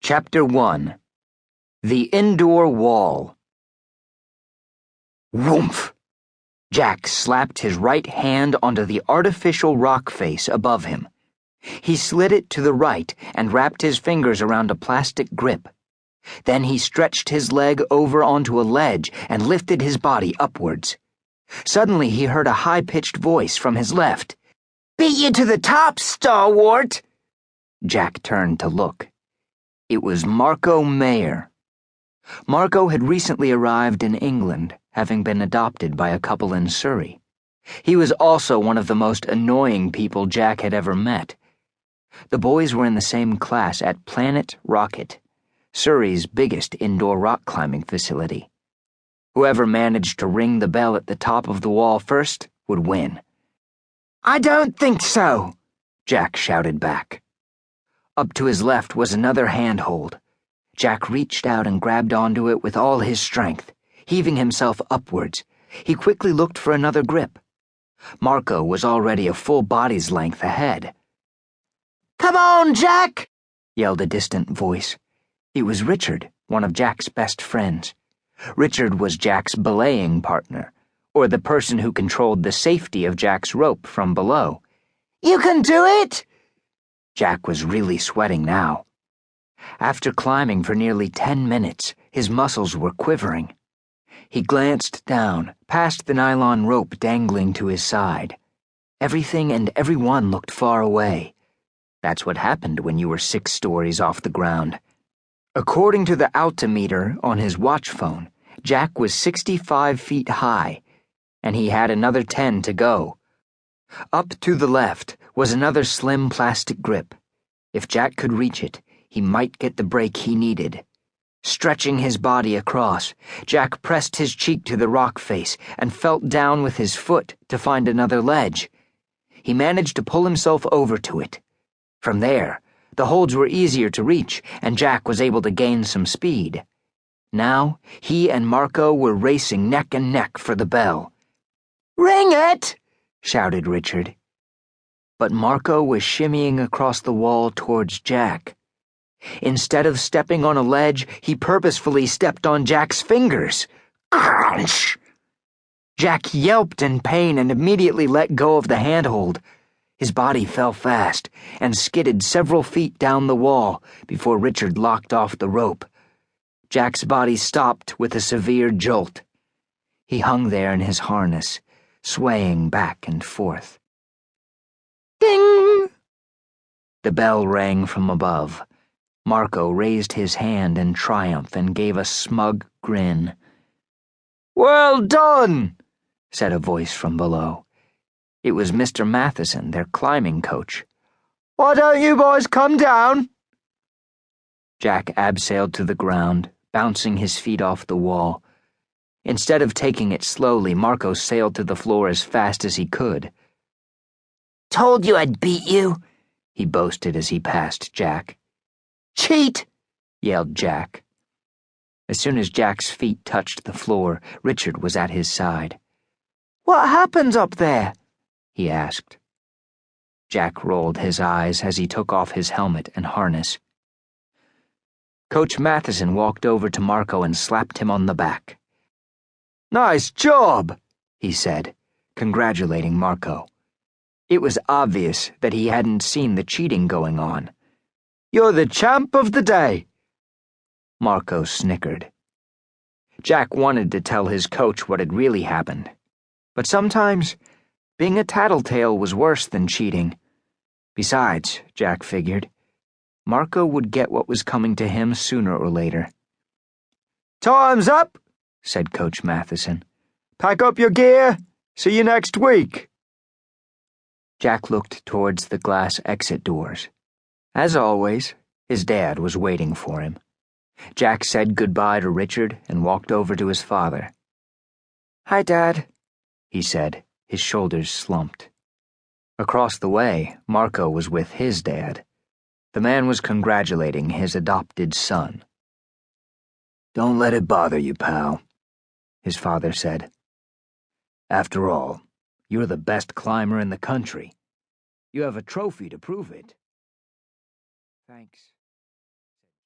Chapter 1 The Indoor Wall. Whoomph! Jack slapped his right hand onto the artificial rock face above him. He slid it to the right and wrapped his fingers around a plastic grip. Then he stretched his leg over onto a ledge and lifted his body upwards. Suddenly he heard a high-pitched voice from his left. "Beat you to the top, Stalwart!" Jack turned to look. It was Marko Mayer. Marko had recently arrived in England, having been adopted by a couple in Surrey. He was also one of the most annoying people Jack had ever met. The boys were in the same class at Planet Rocket, Surrey's biggest indoor rock climbing facility. Whoever managed to ring the bell at the top of the wall first would win. "I don't think so," Jack shouted back. Up to his left was another handhold. Jack reached out and grabbed onto it with all his strength, heaving himself upwards. He quickly looked for another grip. Marko was already a full body's length ahead. "Come on, Jack!" yelled a distant voice. It was Richard, one of Jack's best friends. Richard was Jack's belaying partner, or the person who controlled the safety of Jack's rope from below. "You can do it!" Jack was really sweating now. After climbing for nearly 10 minutes, his muscles were quivering. He glanced down, past the nylon rope dangling to his side. Everything and everyone looked far away. That's what happened when you were 6 stories off the ground. According to the altimeter on his watch phone, Jack was 65 feet high, and he had another 10 to go. Up to the left was another slim plastic grip. If Jack could reach it, he might get the break he needed. Stretching his body across, Jack pressed his cheek to the rock face and felt down with his foot to find another ledge. He managed to pull himself over to it. From there, the holds were easier to reach, and Jack was able to gain some speed. Now, he and Marko were racing neck and neck for the bell. "Ring it!" shouted Richard. But Marko was shimmying across the wall towards Jack. Instead of stepping on a ledge, he purposefully stepped on Jack's fingers. Crunch! Jack yelped in pain and immediately let go of the handhold. His body fell fast and skidded several feet down the wall before Richard locked off the rope. Jack's body stopped with a severe jolt. He hung there in his harness, swaying back and forth. Ding! The bell rang from above. Marko raised his hand in triumph and gave a smug grin. "Well done," said a voice from below. It was Mr. Matheson, their climbing coach. "Why don't you boys come down?" Jack abseiled to the ground, bouncing his feet off the wall. Instead of taking it slowly, Marko sailed to the floor as fast as he could. "Told you I'd beat you," he boasted as he passed Jack. "Cheat!" yelled Jack. As soon as Jack's feet touched the floor, Richard was at his side. "What happens up there?" he asked. Jack rolled his eyes as he took off his helmet and harness. Coach Matheson walked over to Marko and slapped him on the back. "Nice job," he said, congratulating Marko. It was obvious that he hadn't seen the cheating going on. "You're the champ of the day." Marko snickered. Jack wanted to tell his coach what had really happened, but sometimes being a tattletale was worse than cheating. Besides, Jack figured, Marko would get what was coming to him sooner or later. "Time's up," said Coach Matheson. "Pack up your gear. See you next week." Jack looked towards the glass exit doors. As always, his dad was waiting for him. Jack said goodbye to Richard and walked over to his father. "Hi, Dad," he said, his shoulders slumped. Across the way, Marko was with his dad. The man was congratulating his adopted son. "Don't let it bother you, pal," his father said. "After all, you're the best climber in the country. You have a trophy to prove it." "Thanks."